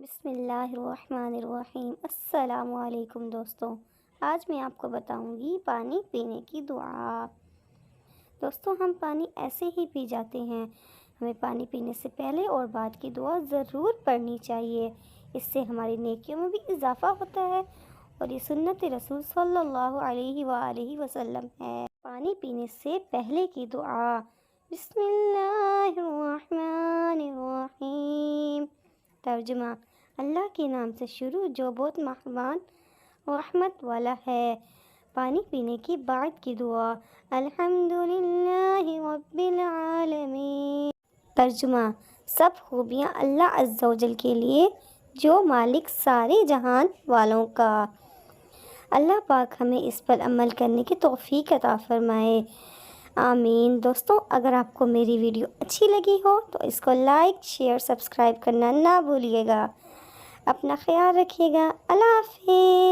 بسم اللہ الرحمن الرحیم۔ السلام علیکم دوستوں، آج میں آپ کو بتاؤں گی پانی پینے کی دعا۔ دوستوں، ہم پانی ایسے ہی پی جاتے ہیں، ہمیں پانی پینے سے پہلے اور بعد کی دعا ضرور پڑھنی چاہیے۔ اس سے ہماری نیکیوں میں بھی اضافہ ہوتا ہے اور یہ سنت رسول صلی اللہ علیہ وآلہ وسلم ہے۔ پانی پینے سے پہلے کی دعا: بسم اللہ الرحمن الرحیم۔ ترجمہ: اللہ کے نام سے شروع جو بہت مہربان رحمت والا ہے۔ پانی پینے کے بعد کی دعا: الحمدللہ رب العالمین۔ ترجمہ: سب خوبیاں اللہ عز و جل کے لیے جو مالک سارے جہان والوں کا۔ اللہ پاک ہمیں اس پر عمل کرنے کی توفیق عطا فرمائے، آمین۔ دوستوں، اگر آپ کو میری ویڈیو اچھی لگی ہو تو اس کو لائک، شیئر، سبسکرائب کرنا نہ بھولیے گا۔ اپنا خیال رکھیے گا۔ اللہ حافظ۔